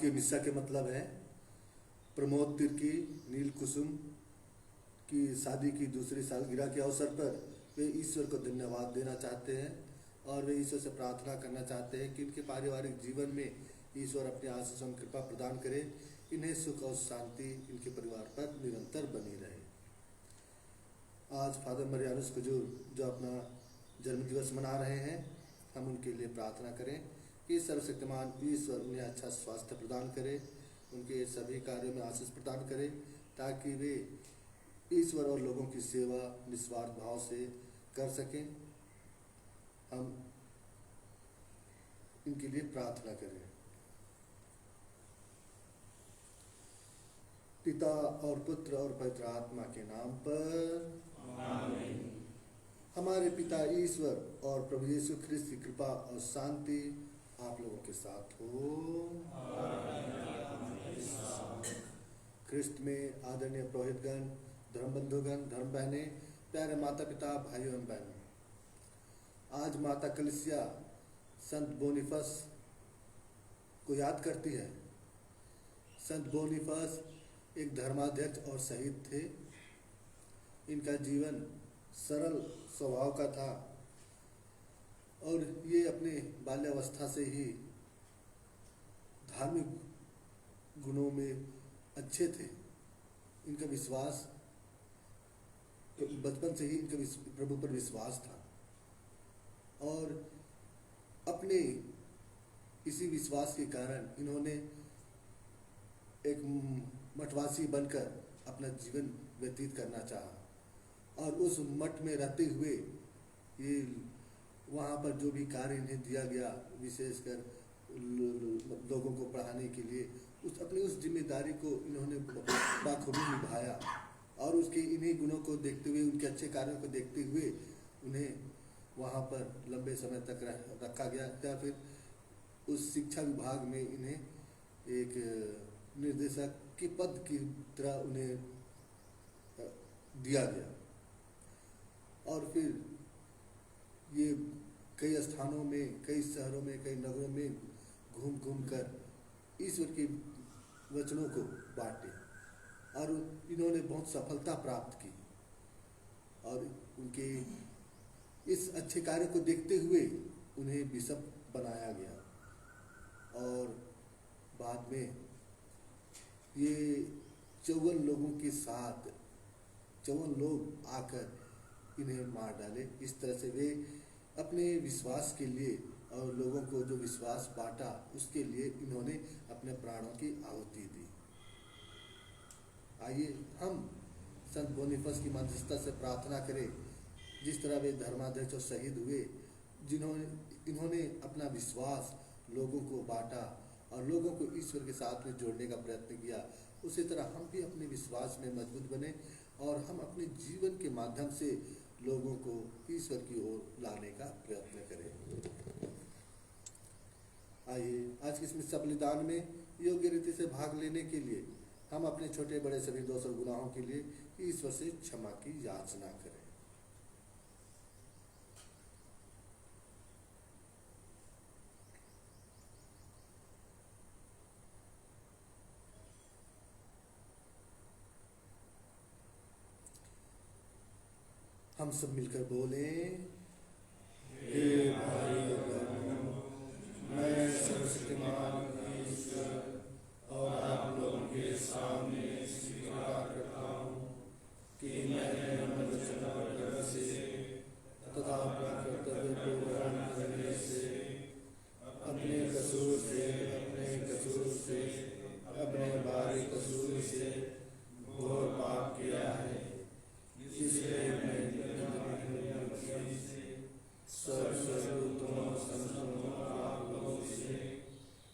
के मिस्सा के मतलब है प्रमोद तिर्की नील कुसुम की शादी की दूसरी सालगिरह के अवसर पर वे ईश्वर को धन्यवाद देना चाहते हैं और वे ईश्वर से प्रार्थना करना चाहते हैं कि इनके पारिवारिक जीवन में ईश्वर अपने आशीष और कृपा प्रदान करे, इन्हें सुख और शांति इनके परिवार पर निरंतर बनी रहे। आज फादर मरियानुस कुजूर जो अपना जन्मदिवस मना रहे हैं, हम उनके लिए प्रार्थना करें कि सर्वशक्तिमान ईश्वर उन्हें अच्छा स्वास्थ्य प्रदान करे, उनके सभी कार्यों में आशीष प्रदान करे, ताकि वे ईश्वर और लोगों की सेवा निस्वार्थ भाव से कर सकें। हम इनके लिए प्रार्थना करें। पिता और पुत्र और पवित्र आत्मा के नाम पर आमीन। हमारे पिता ईश्वर और प्रभु यीशु ख्रिस्त की कृपा और शांति आप लोगों के साथ हो। ख्रिस्त में आदरणीय पुरोहितगण, धर्म बंधुगण, धर्म बहनें, प्यारे माता पिता, भाइयों एवं बहनों, आज माता कलीसिया संत बोनीफस को याद करती है। संत बोनीफस एक धर्माध्यक्ष और शहीद थे। इनका जीवन सरल स्वभाव का था और ये अपने बाल्यावस्था से ही धार्मिक गुणों में अच्छे थे। इनका विश्वास बचपन से ही इनका प्रभु पर विश्वास था और अपने इसी विश्वास के कारण इन्होंने एक मठवासी बनकर अपना जीवन व्यतीत करना चाहा और उस मठ में रहते हुए ये वहाँ पर जो भी कार्य इन्हें दिया गया, विशेषकर लोगों को पढ़ाने के लिए, अपनी उस जिम्मेदारी को इन्होंने बाखूबी निभाया और उसके इन्हीं गुणों को देखते हुए, उनके अच्छे कार्यों को देखते हुए उन्हें वहाँ पर लंबे समय तक रखा गया या फिर उस शिक्षा विभाग में इन्हें एक निर्देशक के पद की तरह उन्हें दिया गया और फिर ये कई स्थानों में, कई शहरों में, कई नगरों में घूम कर ईश्वर के वचनों को बांटे और इन्होंने बहुत सफलता प्राप्त की और उनके इस अच्छे कार्य को देखते हुए उन्हें बिशप बनाया गया और बाद में ये 54 लोगों के साथ 54 लोग आकर इन्हें मार डाले। इस तरह से वे अपने विश्वास के लिए और लोगों को जो विश्वास बांटा उसके लिए इन्होंने अपने प्राणों की आहुति दी। आइए हम संत बोनीफस की मध्यस्थता से प्रार्थना करें, जिस तरह वे धर्माध्यक्ष और शहीद हुए, इन्होंने अपना विश्वास लोगों को बांटा और लोगों को ईश्वर के साथ में जोड़ने का प्रयत्न किया, उसी तरह हम भी अपने विश्वास में मजबूत बने और हम अपने जीवन के माध्यम से लोगों को ईश्वर की ओर लाने का प्रयत्न करें। आइए आज के इस मिस्सा बलिदान में योग्य रीति से भाग लेने के लिए हम अपने छोटे बड़े सभी दोष और गुनाहों के लिए ईश्वर से क्षमा की याचना करें। हम सब मिलकर बोलें, हे भाई बहनों, मैं सर्वशक्तिमान ईश्वर और आप लोगों के सामने स्वीकार करता हूँ कि मैंने मन वचन और कर्म से तथा अपना कर्तव्य को ग्रहण करने से अपने कसूर से अपने भारी कसूर से घोर पाप किया है। इसलिए मैं सर्वस्वरूपों संतों आप लोगों से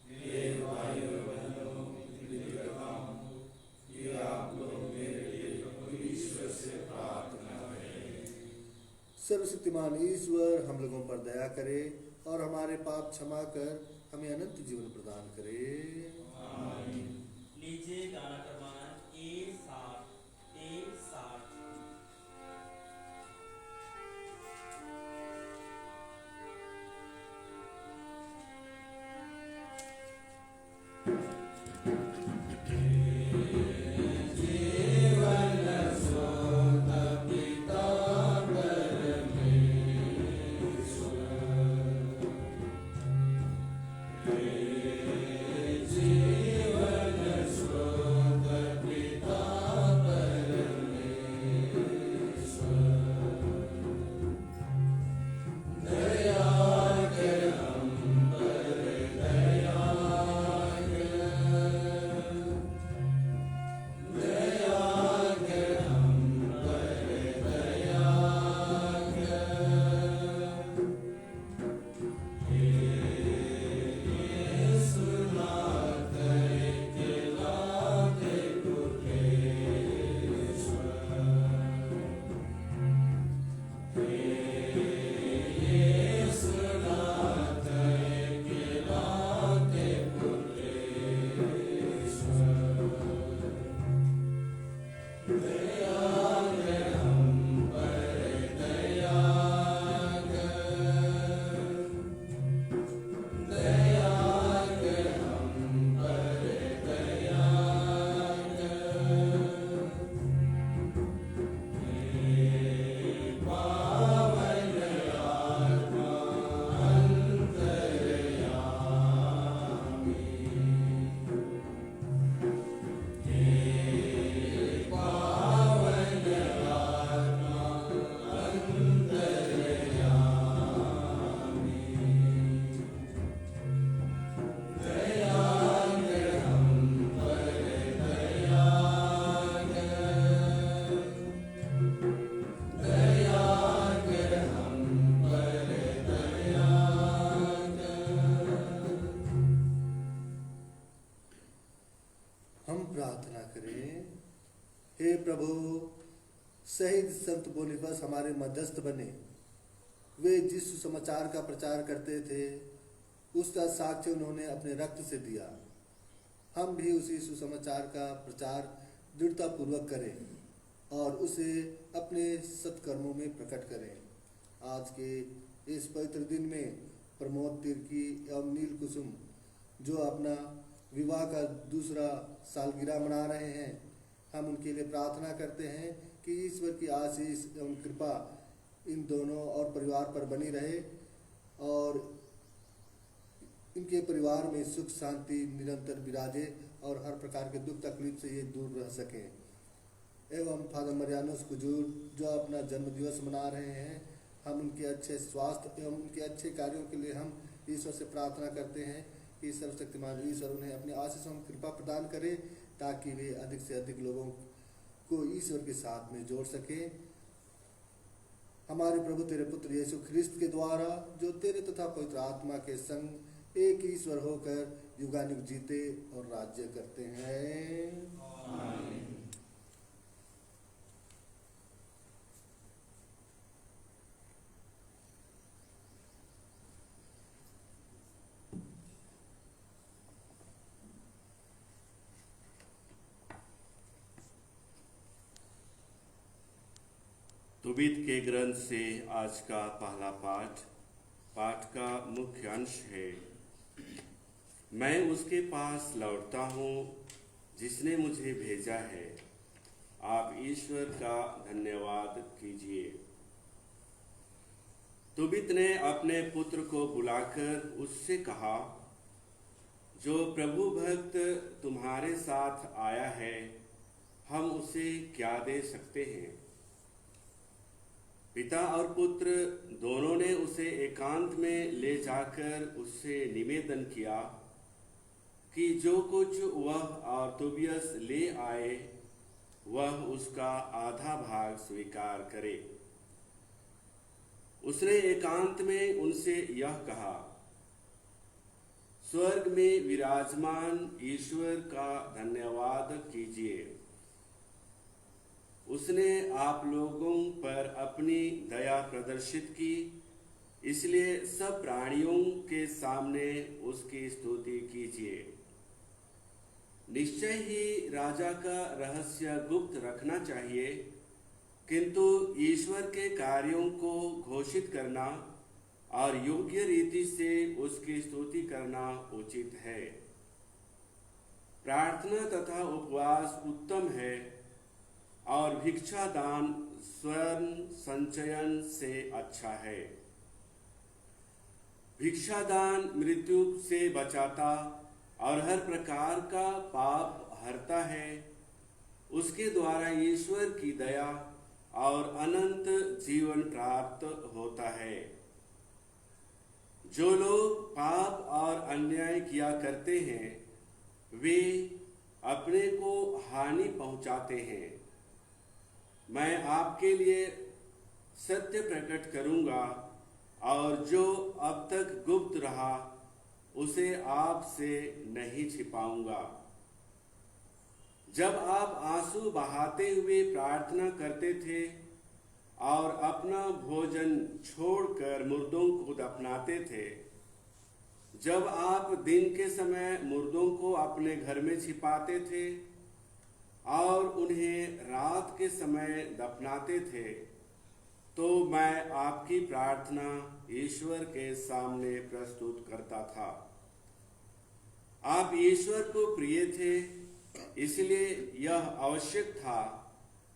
हे भाई और बहनों विनती करता हूँ कि आप लोग मेरे लिए ईश्वर से प्रार्थना करें। सर्वशक्तिमान ईश्वर हम लोगों पर दया करे और हमारे पाप क्षमा कर हमें अनंत जीवन प्रदान करे। आमीन। लीजिए गाना करवाना A60 A60। संत बोनीफास हमारे मध्यस्थ बने। वे जिस सुसमाचार का प्रचार करते थे उसका साक्ष्य उन्होंने अपने रक्त से दिया। हम भी उसी सुसमाचार का प्रचार दृढ़तापूर्वक करें और उसे अपने सत्कर्मों में प्रकट करें। आज के इस पवित्र दिन में प्रमोद तिर्की एवं नील कुसुम जो अपना विवाह का दूसरा सालगिरह मना रहे हैं, हम उनके लिए प्रार्थना करते हैं कि ईश्वर की आशीष एवं कृपा इन दोनों और परिवार पर बनी रहे और इनके परिवार में सुख शांति निरंतर विराजे और हर प्रकार के दुख तकलीफ से ये दूर रह सकें। एवं फादर मरियानोस कुजूर जो अपना जन्मदिवस मना रहे हैं, हम उनके अच्छे स्वास्थ्य एवं उनके अच्छे कार्यों के लिए हम ईश्वर से प्रार्थना करते हैं कि सर्वशक्तिमान ईश्वर उन्हें अपने आशीष एवं कृपा प्रदान करे ताकि वे अधिक से अधिक लोगों को ईश्वर के साथ में जोड़ सके। हमारे प्रभु तेरे पुत्र यीशु ख्रिस्त के द्वारा जो तेरे तथा पवित्र आत्मा के संग एक ईश्वर होकर युगानुग जीते और राज्य करते हैं। आमीन। तुबित के ग्रंथ से आज का पहला पाठ का मुख्य अंश है। मैं उसके पास लौटता हूँ जिसने मुझे भेजा है, आप ईश्वर का धन्यवाद कीजिए। तुबित ने अपने पुत्र को बुलाकर उससे कहा, जो प्रभु भक्त तुम्हारे साथ आया है, हम उसे क्या दे सकते हैं। पिता और पुत्र दोनों ने उसे एकांत में ले जाकर उससे निवेदन किया कि जो कुछ वह और तोबियस ले आए वह उसका आधा भाग स्वीकार करे। उसने एकांत में उनसे यह कहा, स्वर्ग में विराजमान ईश्वर का धन्यवाद कीजिए। उसने आप लोगों पर अपनी दया प्रदर्शित की, इसलिए सब प्राणियों के सामने उसकी स्तुति कीजिए। निश्चय ही राजा का रहस्य गुप्त रखना चाहिए, किंतु ईश्वर के कार्यों को घोषित करना और योग्य रीति से उसकी स्तुति करना उचित है। प्रार्थना तथा उपवास उत्तम है और भिक्षा दान स्वर्ण संचयन से अच्छा है। भिक्षा दान मृत्यु से बचाता और हर प्रकार का पाप हरता है। उसके द्वारा ईश्वर की दया और अनंत जीवन प्राप्त होता है। जो लोग पाप और अन्याय किया करते हैं, वे अपने को हानि पहुंचाते हैं। मैं आपके लिए सत्य प्रकट करूंगा और जो अब तक गुप्त रहा उसे आपसे नहीं छिपाऊंगा। जब आप आंसू बहाते हुए प्रार्थना करते थे और अपना भोजन छोड़कर मुर्दों को दफनाते थे, जब आप दिन के समय मुर्दों को अपने घर में छिपाते थे और उन्हें रात के समय दफनाते थे, तो मैं आपकी प्रार्थना ईश्वर के सामने प्रस्तुत करता था। आप ईश्वर को प्रिय थे, इसलिए यह आवश्यक था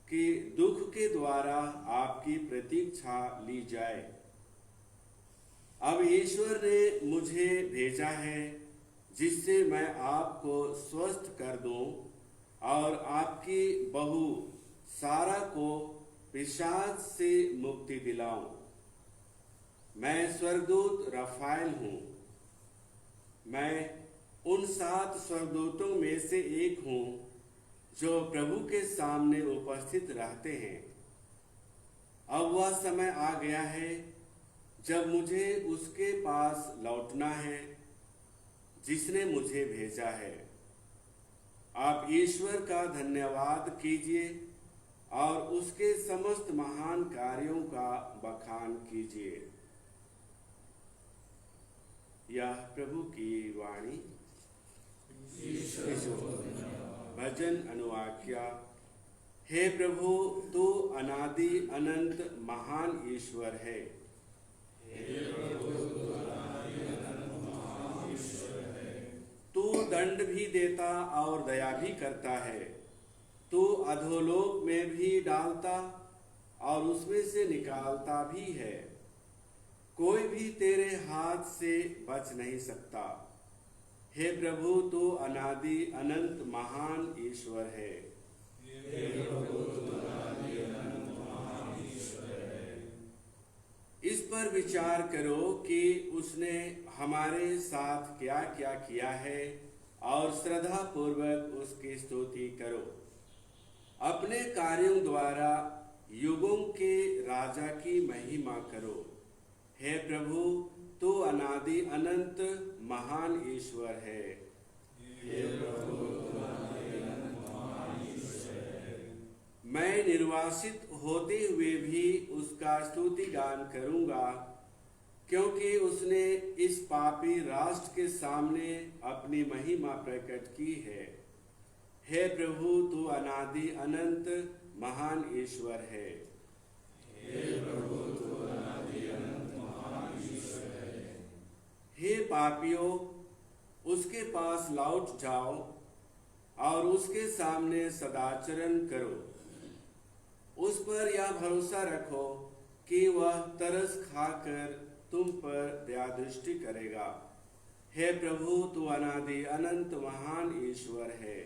कि दुख के द्वारा आपकी प्रतीक्षा ली जाए। अब ईश्वर ने मुझे भेजा है जिससे मैं आपको स्वस्थ कर दूं और आपकी बहू सारा को पिशाच से मुक्ति दिलाऊं। मैं स्वर्गदूत रफाएल हूं। मैं उन 7 स्वर्गदूतों में से एक हूं जो प्रभु के सामने उपस्थित रहते हैं। अब वह समय आ गया है जब मुझे उसके पास लौटना है जिसने मुझे भेजा है। आप ईश्वर का धन्यवाद कीजिए और उसके समस्त महान कार्यों का बखान कीजिए। यह प्रभु की वाणी। भजन अनुवाक्या। हे प्रभु, तू अनादि अनंत महान ईश्वर है। तू दंड भी देता और दया भी करता है। तू अधोलोक में भी डालता और उसमें से निकालता भी है। कोई भी तेरे हाथ से बच नहीं सकता। हे प्रभु, तू अनादि अनंत महान ईश्वर है। इस पर विचार करो कि उसने हमारे साथ क्या क्या किया है और श्रद्धा पूर्वक उसकी स्तुति करो। अपने कार्यों द्वारा युगों के राजा की महिमा करो। हे प्रभु, तू अनादि अनंत महान ईश्वर है। मैं निर्वासित होते हुए भी उसका स्तुति गान करूंगा, क्योंकि उसने इस पापी राष्ट्र के सामने अपनी महिमा प्रकट की है। हे प्रभु, तू अनादि अनंत महान ईश्वर है। हे पापियों, उसके पास लौट जाओ और उसके सामने सदाचरण करो। उस पर यह भरोसा रखो कि वह तरस खाकर तुम पर दया दृष्टि करेगा। हे प्रभु, तू अनादि अनंत महान ईश्वर है।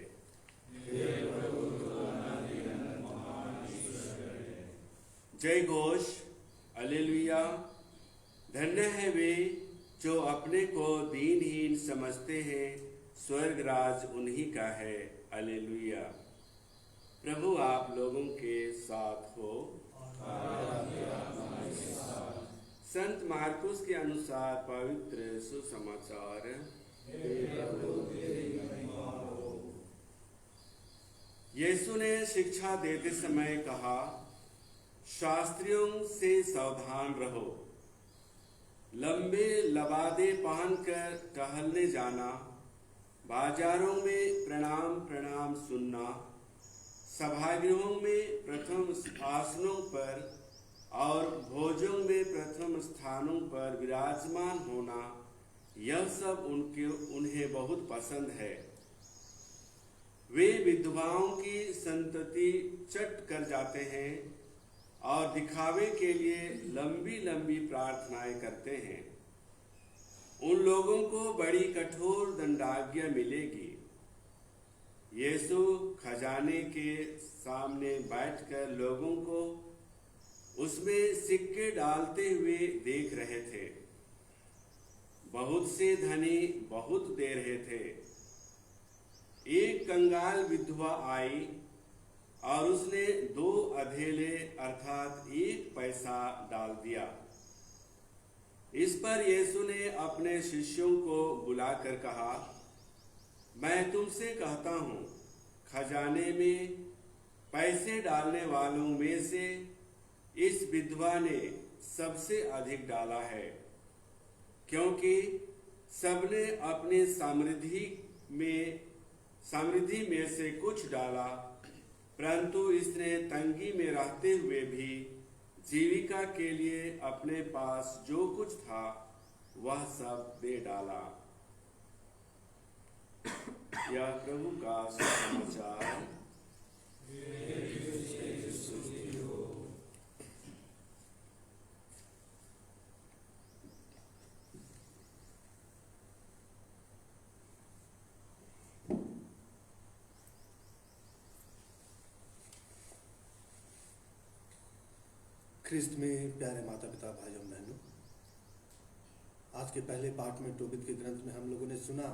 जय घोष, हालेलुया। धन्य है वे जो अपने को दीनहीन समझते हैं, स्वर्ग राज उन्हीं का है। हालेलुया। प्रभु आप लोगों के साथ हो। संत मार्कुस के अनुसार पवित्र सुसमाचार। यीशु ने शिक्षा देते समय कहा, शास्त्रियों से सावधान रहो। लंबे लबादे पहनकर टहलने जाना, बाजारों में प्रणाम प्रणाम सुनना, सभागृहों में प्रथम आसनों पर और भोजों में प्रथम स्थानों पर विराजमान होना, यह सब उन्हें बहुत पसंद है। वे विधवाओं की संतति चट कर जाते हैं और दिखावे के लिए लंबी लंबी प्रार्थनाएं करते हैं। उन लोगों को बड़ी कठोर दंडाज्ञा मिलेगी। यीशु खजाने के सामने बैठकर लोगों को उसमें सिक्के डालते हुए देख रहे थे। बहुत से धनी बहुत दे रहे थे। एक कंगाल विधवा आई और उसने 2 अधेले अर्थात 1 पैसा डाल दिया। इस पर यीशु ने अपने शिष्यों को बुलाकर कहा, मैं तुमसे कहता हूँ, खजाने में पैसे डालने वालों में से इस विधवा ने सबसे अधिक डाला है, क्योंकि सबने अपनी समृद्धि में से कुछ डाला, परंतु इसने तंगी में रहते हुए भी जीविका के लिए अपने पास जो कुछ था वह सब दे डाला। यह प्रभु का सुसमाचार। ख्रिस्त में प्यारे माता पिता भाइयों बहनों, आज के पहले पाठ में टोबित के ग्रंथ में हम लोगों ने सुना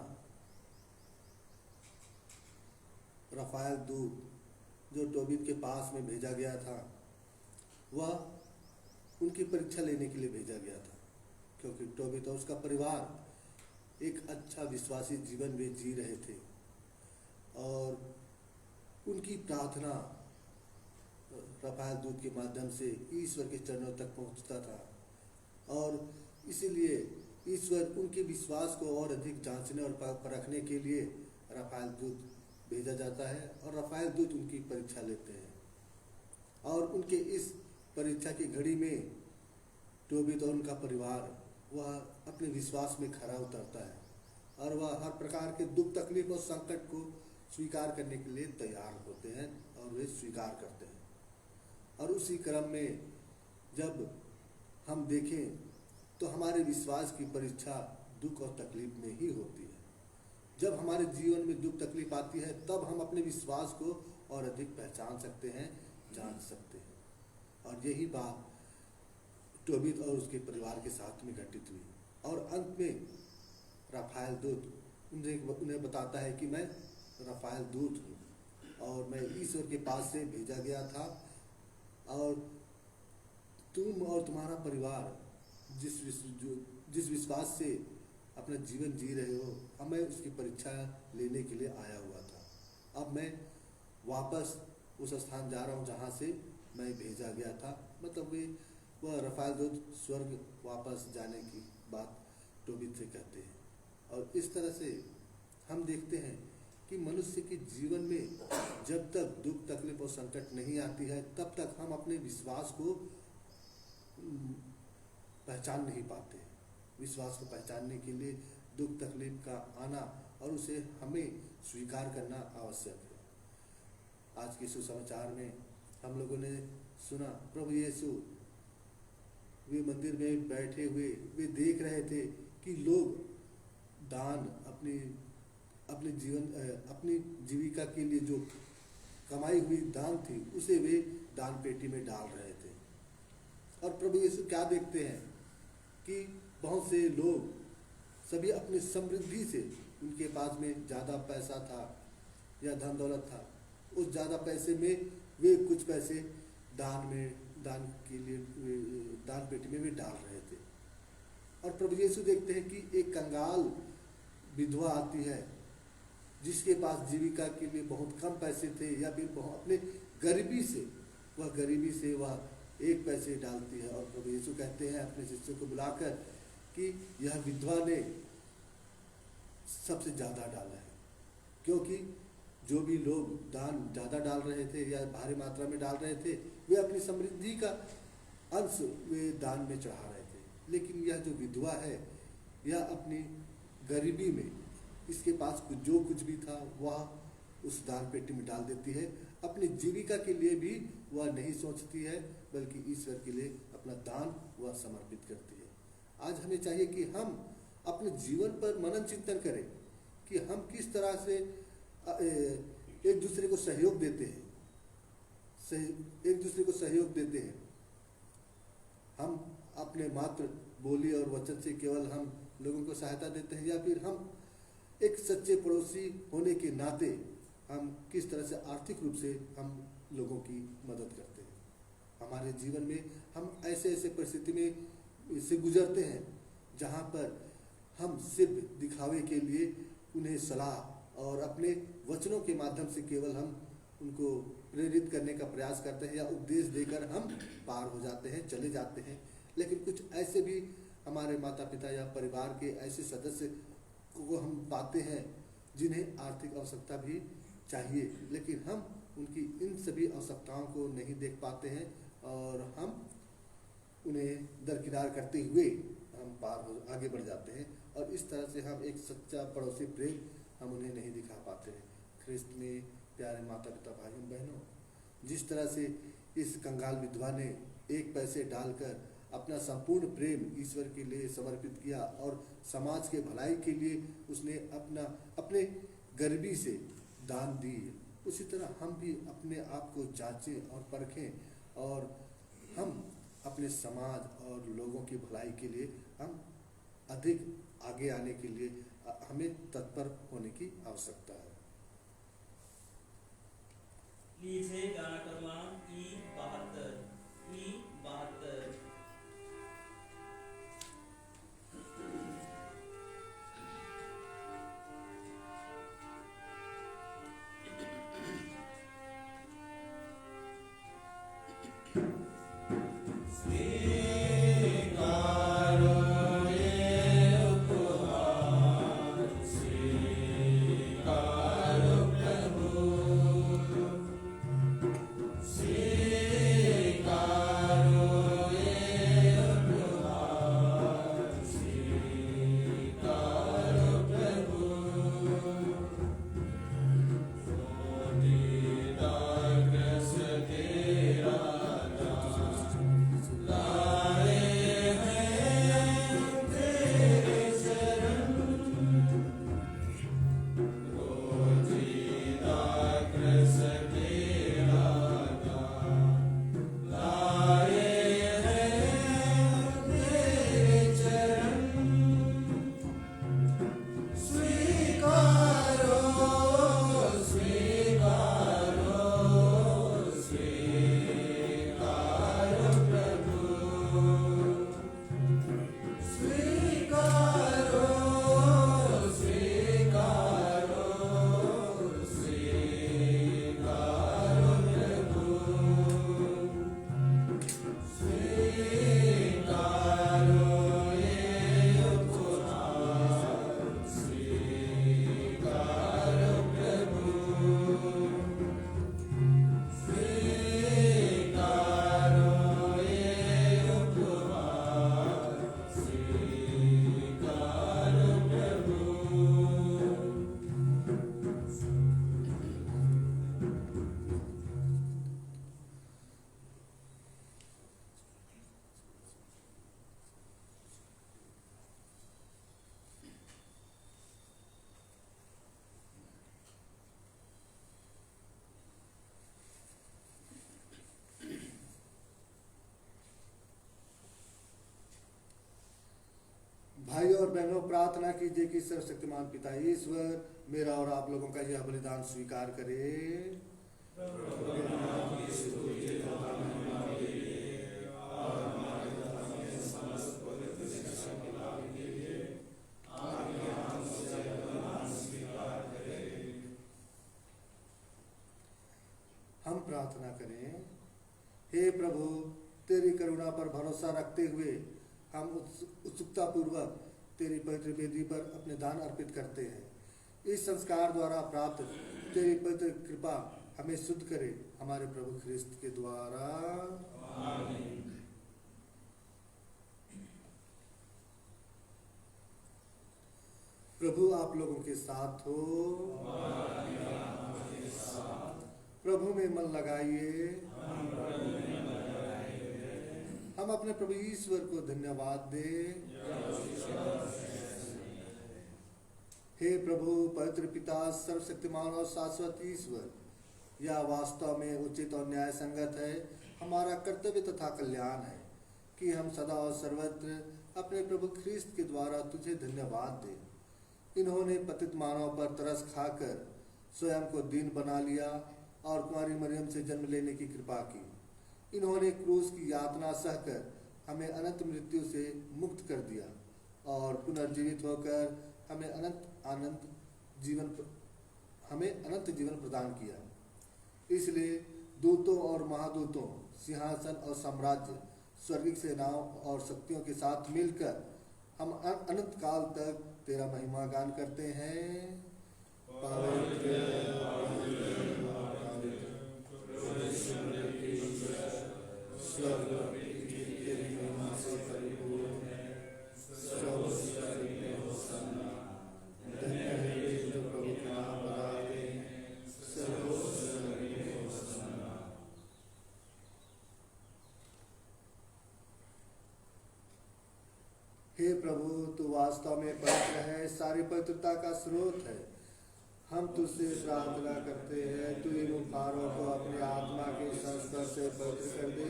रफाएल दूत जो टोबित के पास में भेजा गया था, वह उनकी परीक्षा लेने के लिए भेजा गया था, क्योंकि टोबित और उसका परिवार एक अच्छा विश्वासी जीवन वे जी रहे थे और उनकी प्रार्थना रफाएल दूत के माध्यम से ईश्वर के चरणों तक पहुंचता था। और इसीलिए ईश्वर उनके विश्वास को और अधिक जांचने और परखने के लिए रफाएल दूत भेजा जाता है, और रफाएल दूत उनकी परीक्षा लेते हैं। और उनके इस परीक्षा की घड़ी में टोबीत और उनका परिवार वह अपने विश्वास में खरा उतरता है, और वह हर प्रकार के दुख तकलीफ और संकट को स्वीकार करने के लिए तैयार होते हैं, और वे स्वीकार करते हैं। और उसी क्रम में जब हम देखें तो हमारे विश्वास की परीक्षा दुख और तकलीफ में ही होती है। जब हमारे जीवन में दुख तकलीफ आती है तब हम अपने विश्वास को और अधिक पहचान सकते हैं, जान सकते हैं। और यही बात टोबीत और उसके परिवार के साथ में घटित हुई। और अंत में रफाएल दूत उन्हें बताता है कि मैं रफाएल दूत हूँ और मैं ईश्वर के पास से भेजा गया था, और तुम और तुम्हारा परिवार जिस विश्वास से अपना जीवन जी रहे हो, अब मैं उसकी परीक्षा लेने के लिए आया हुआ था। अब मैं वापस उस स्थान जा रहा हूँ जहाँ से मैं भेजा गया था। मतलब वह रफाएल दूत स्वर्ग वापस जाने की बात टोबीत से कहते हैं। और इस तरह से हम देखते हैं कि मनुष्य के जीवन में जब तक दुख तकलीफ और संकट नहीं आती है तब तक हम अपने विश्वास को पहचान नहीं पाते। विश्वास को पहचानने के लिए दुख तकलीफ का आना और उसे हमें स्वीकार करना आवश्यक है। आज के सुसमाचार में हम लोगों ने सुना प्रभु यीशु वे मंदिर में बैठे हुए वे देख रहे थे कि लोग दान अपनी जीविका के लिए जो कमाई हुई दान थी उसे वे दान पेटी में डाल रहे थे। और प्रभु यीशु क्या देखते हैं कि बहुत से लोग सभी अपनी समृद्धि से, उनके पास में ज़्यादा पैसा था या धन दौलत था, उस ज़्यादा पैसे में वे कुछ पैसे दान के लिए दान पेटी में वे डाल रहे थे। और प्रभु यीशु देखते हैं कि एक कंगाल विधवा आती है जिसके पास जीविका के लिए बहुत कम पैसे थे, या फिर अपने गरीबी से वह एक पैसे डालती है। और प्रभु यीशु कहते हैं अपने शिष्यों को बुलाकर कि यह विधवा ने सबसे ज़्यादा डाला है, क्योंकि जो भी लोग दान ज़्यादा डाल रहे थे या भारी मात्रा में डाल रहे थे वे अपनी समृद्धि का अंश वे दान में चढ़ा रहे थे। लेकिन यह जो विधवा है यह अपनी गरीबी में इसके पास जो कुछ भी था वह उस दान पेटी में डाल देती है। अपनी जीविका के लिए भी वह नहीं सोचती है, बल्कि ईश्वर के लिए अपना दान वह समर्पित करती है। आज हमें चाहिए कि हम अपने जीवन पर मनन चिंतन करें कि हम किस तरह से एक दूसरे को सहयोग देते हैं, हम अपने मात्र बोली और वचन से केवल हम लोगों को सहायता देते हैं, या फिर हम एक सच्चे पड़ोसी होने के नाते हम किस तरह से आर्थिक रूप से हम लोगों की मदद करते हैं। हमारे जीवन में हम ऐसे परिस्थिति में से गुजरते हैं जहाँ पर हम सिर्फ दिखावे के लिए उन्हें सलाह और अपने वचनों के माध्यम से केवल हम उनको प्रेरित करने का प्रयास करते हैं या उपदेश देकर हम पार हो जाते हैं, चले जाते हैं। लेकिन कुछ ऐसे भी हमारे माता पिता या परिवार के ऐसे सदस्य को हम पाते हैं जिन्हें आर्थिक आवश्यकता भी चाहिए, लेकिन हम उनकी इन सभी आवश्यकताओं को नहीं देख पाते हैं और हम उन्हें दरकिनार करते हुए हम आगे बढ़ जाते हैं। और इस तरह से हम एक सच्चा पड़ोसी प्रेम हम उन्हें नहीं दिखा पाते हैं। ख्रिस्त में प्यारे माता पिता भाइयों बहनों, जिस तरह से इस कंगाल विधवा ने एक पैसे डालकर अपना संपूर्ण प्रेम ईश्वर के लिए समर्पित किया और समाज के भलाई के लिए उसने अपने गरीबी से दान दी, उसी तरह हम भी अपने आप को जांचें और परखें और हम अपने समाज और लोगों की भलाई के लिए हम अधिक आगे आने के लिए हमें तत्पर होने की आवश्यकता है। लीजिए गाना क्रमांक E72 E72। भाई और बहनों, प्रार्थना कीजिए कि सर्वशक्तिमान पिता ईश्वर मेरा और आप लोगों का यह बलिदान स्वीकार करे। हम प्रार्थना करें। हे प्रभु, तेरी करुणा पर भरोसा रखते हुए हम उत्सुकता पूर्वक तेरी पवित्र वेदी पर अपने दान अर्पित करते हैं। इस संस्कार द्वारा प्राप्त तेरी पवित्र कृपा हमें शुद्ध करे, हमारे प्रभु ख्रिस्त के द्वारा। आमीन। प्रभु आप लोगों के साथ हो। प्रभु में मन लगाइए। हम अपने प्रभु ईश्वर को धन्यवाद दें। हे प्रभु, पवित्र पिता, सर्वशक्तिमान और शाश्वत ईश्वर, यह वास्तव में उचित और न्याय संगत है, हमारा कर्तव्य तथा कल्याण है कि हम सदा और सर्वत्र अपने प्रभु ख्रिस्त के द्वारा तुझे धन्यवाद दें। इन्होंने पतित मानव पर तरस खाकर स्वयं को दीन बना लिया और कुंवारी मरियम से जन्म लेने की कृपा की। इन्होंने क्रूस की यातना सहकर हमें अनंत मृत्यु से मुक्त कर दिया और पुनर्जीवित होकर हमें अनंत जीवन प्रदान किया। इसलिए दूतों और महादूतों, सिंहासन और साम्राज्य, स्वर्गिक सेनाओं और शक्तियों के साथ मिलकर हम अनंत काल तक तेरा महिमा गान करते हैं। हे प्रभु, तू वास्तव में पवित्र है, सारी पवित्रता का स्रोत है। हम तुझसे प्रार्थना करते हैं, तू इन उपहारों को अपने आत्मा के संस्पर्श से पवित्र कर दे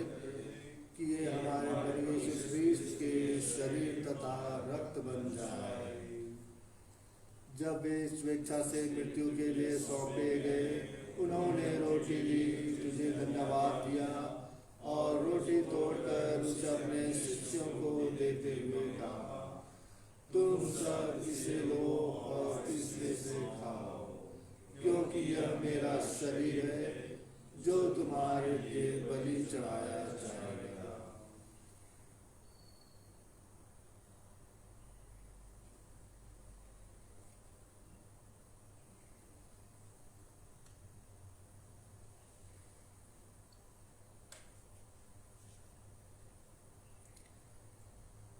कि ये हमारे प्रभु यीशु ख्रीस्त के शरीर तथा रक्त बन जाए। जब वे स्वेच्छा से मृत्यु के लिए सौंपे गए, उन्होंने रोटी ली, तुझे धन्यवाद दिया और रोटी तोड़कर उसे अपने शिष्यों को देते हुए कहा, तुम सब इसे लो और इसमें से खाओ, क्योंकि यह मेरा शरीर है जो तुम्हारे लिए बलि चढ़ाया जाएगा।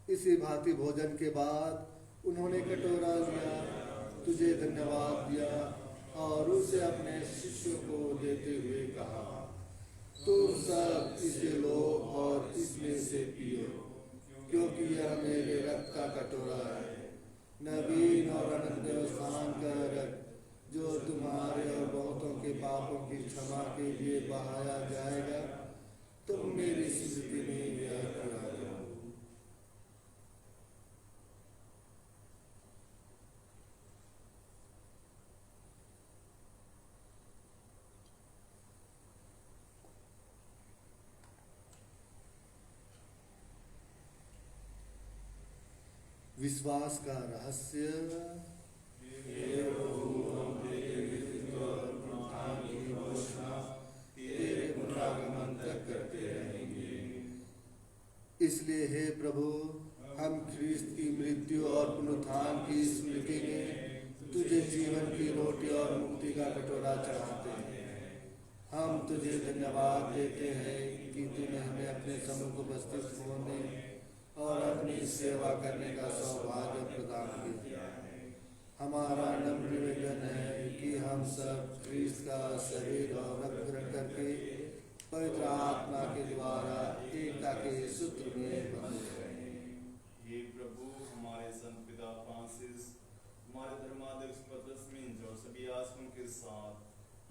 इसी भांति भोजन के बाद उन्होंने कटोरा लिया, तुझे धन्यवाद दिया और उसे अपने शिष्यों को देते हुए कहा, तुम सब इसे लो और इसमें से पियो, क्योंकि यह मेरे रक्त का कटोरा है, नवीन और अनंत स्थान का रक्त, जो तुम्हारे और बहुतों के पापों की क्षमा के लिए बहाया जाएगा। तुम मेरी स्मृति में यह किया करो। विश्वास का रहस्य। इसलिए हे प्रभु, हम ख्रीस्त की मृत्यु और पुनरुत्थान की स्मृति में तुझे जीवन की रोटी और मुक्ति का कटोरा चढ़ाते हैं। हम तुझे धन्यवाद देते हैं कि तूने हमें अपने सम्मुख उपस्थित होने और अपनी सेवा करने का सौभाग्य प्रदान किया। हमारा नम्र निवेदन है कि हम सब ख्रीस्त का शरीर और रक्त ग्रहण करके पवित्र आत्मा के द्वारा एकता के सूत्र में बंधे रहें। ये प्रभु, हमारे संत पिता फ्रांसिस, हमारे धर्माध्यक्ष पत्रस्मिंज और सभी आश्रम के साथ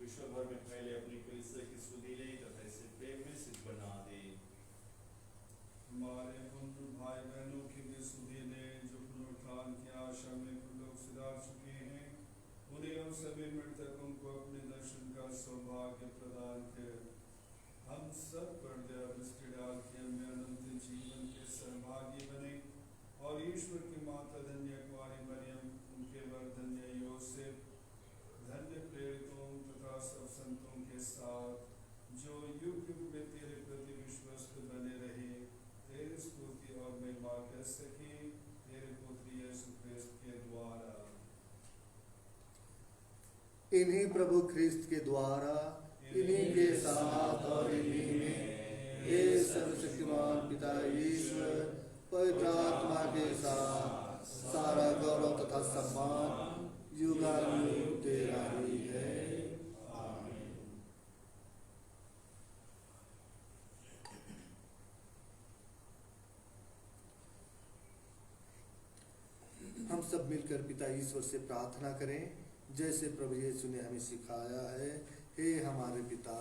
विश्व भर में फैले अपनी कलीसिया की सुधीले तथा इसे प्रेम में सिद्ध बना दे। हमारे भाई बहनों की भी सुधीले जो पुनरुत्थान इन्हीं प्रभु ख्रिस्त के द्वारा, इन्हीं के साथ और इन्हीं में हे सर्वशक्तिमान पिता ईश्वर पवित्र आत्मा के साथ सारा गौरव तथा सम्मान युगानुयुग तेरा ही है। आमीन। हम सब मिलकर पिता ईश्वर से प्रार्थना करें जैसे प्रभु यीशु ने हमें सिखाया है। हे हमारे पिता,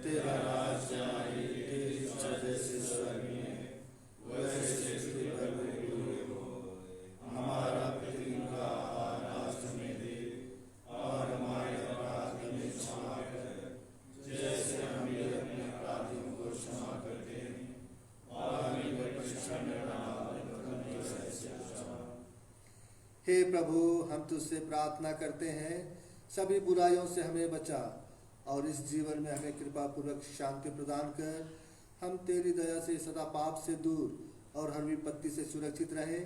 तेरा राज्य आए, तेरी इच्छा जैसे स्वर्ग में वैसे पृथ्वी पर भी हो। हमारा प्रतिदिन का आहार आज हमें दे और हमारे अपराध हमें क्षमा कर जैसे हम भी अपने अपराधियों को क्षमा करते हैं, और हमें परीक्षा में न डाल परंतु बुराई से बचा। हे प्रभु, हम तुझसे प्रार्थना करते हैं सभी बुराइयों से हमें बचा और इस जीवन में हमें कृपा पूर्वक शांति प्रदान कर हम तेरी दया से सदा पाप से दूर और हर विपत्ति से सुरक्षित रहें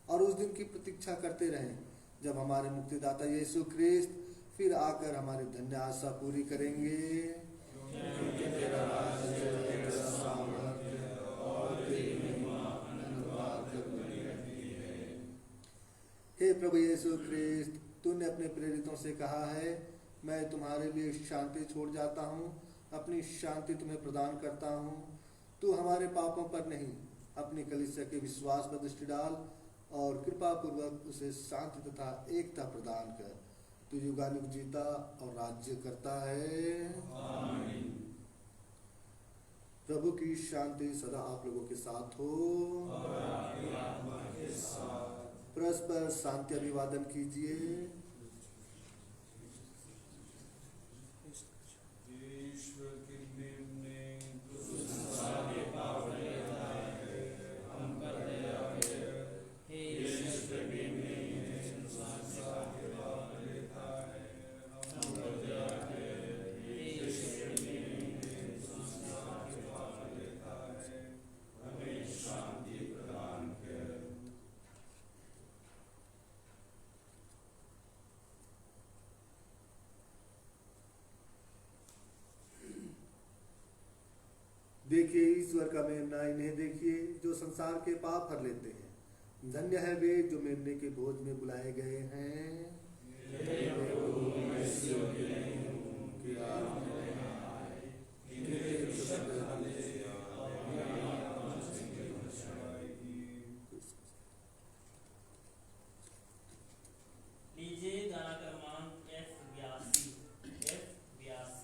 और उस दिन की प्रतीक्षा करते रहें जब हमारे मुक्तिदाता यीशु ख्रिस्त फिर आकर हमारी धन्य आशा पूरी करेंगे। क्योंकि तेरा राज्य, तेरा सामर्थ्य और तेरी महिमा अनंत तक बनी रहती है। हे प्रभु यीशु ख्रिस्त, तूने अपने प्रेरितों से कहा है, मैं तुम्हारे लिए शांति छोड़ जाता हूँ, अपनी शांति तुम्हें प्रदान करता हूँ। तू हमारे पापों पर नहीं, अपनी कलीसिया के विश्वास पर दृष्टि डाल और कृपा पूर्वक उसे शांति तथा एकता प्रदान कर। तू युगानुग जीता और राज्य करता है। आमीन। प्रभु की शांति सदा आप लोगों के साथ हो और आपकी आत्मा के साथ। परस्पर शांति अभिवादन कीजिए। ईश्वर की निम्न देखिए ईश्वर का मेमना, इन्हें देखिए जो संसार के पाप हर लेते हैं। धन्य है वे जो मेमने के भोज में बुलाए गए हैं। लीजिए गाना क्रमांक F82। F82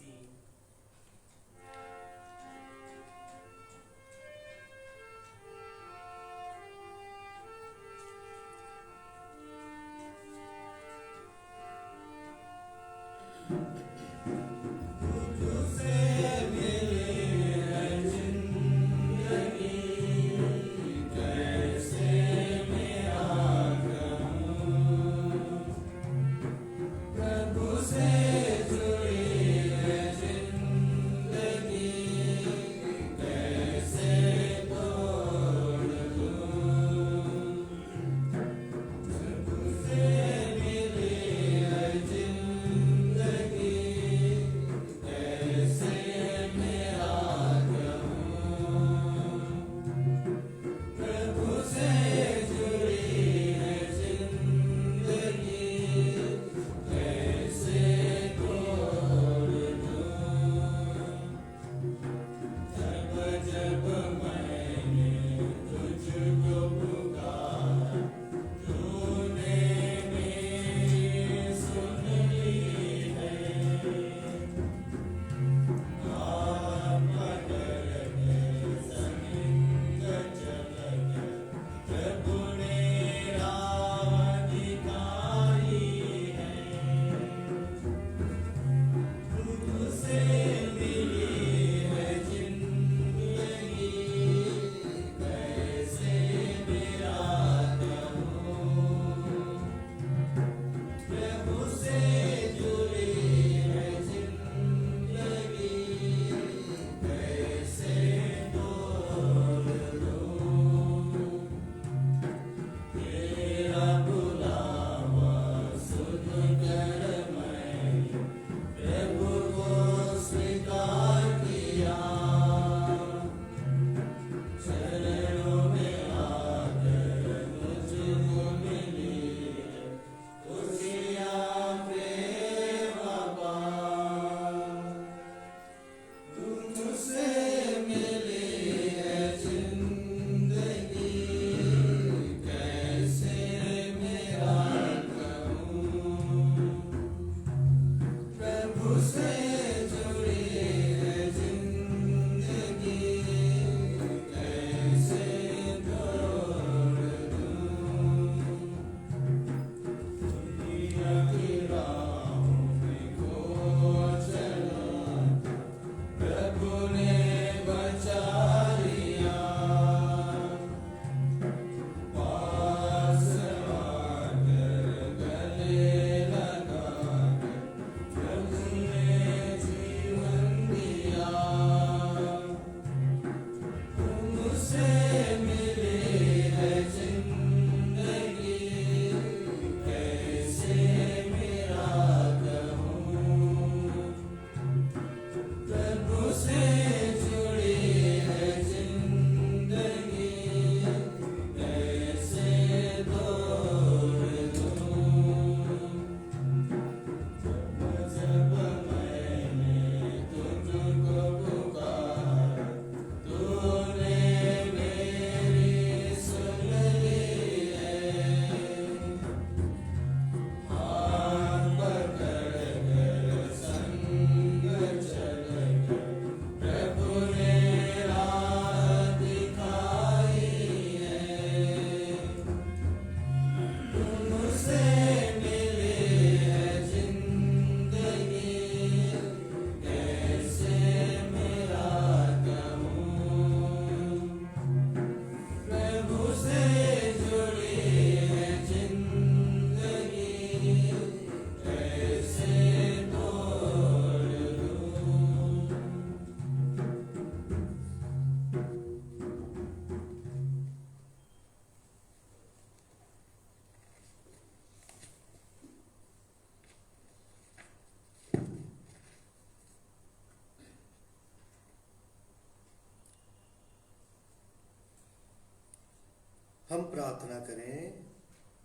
हम प्रार्थना करें।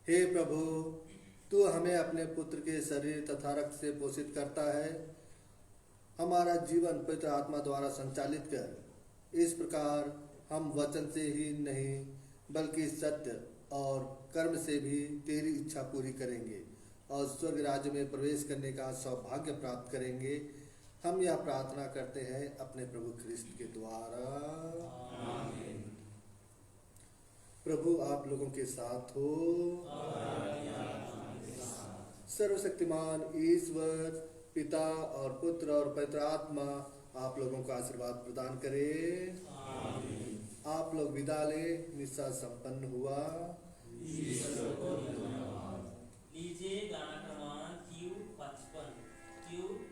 हे प्रभु, तू हमें अपने पुत्र के शरीर तथा रक्त से पोषित करता है। हमारा जीवन पवित्र आत्मा द्वारा संचालित कर। इस प्रकार हम वचन से ही नहीं बल्कि सत्य और कर्म से भी तेरी इच्छा पूरी करेंगे और स्वर्ग राज्य में प्रवेश करने का सौभाग्य प्राप्त करेंगे। हम यह प्रार्थना करते हैं अपने प्रभु ख्रिस्त के द्वारा। आमीन। प्रभु आप लोगों के साथ हो। सर्वशक्तिमान ईश्वर पिता और पुत्र और पवित्र आत्मा आप लोगों को आशीर्वाद प्रदान करे। आमीन। आप लोग विदा ले। निस्सा संपन्न हुआ। लीजिए गाना क्रमांक Q55 Q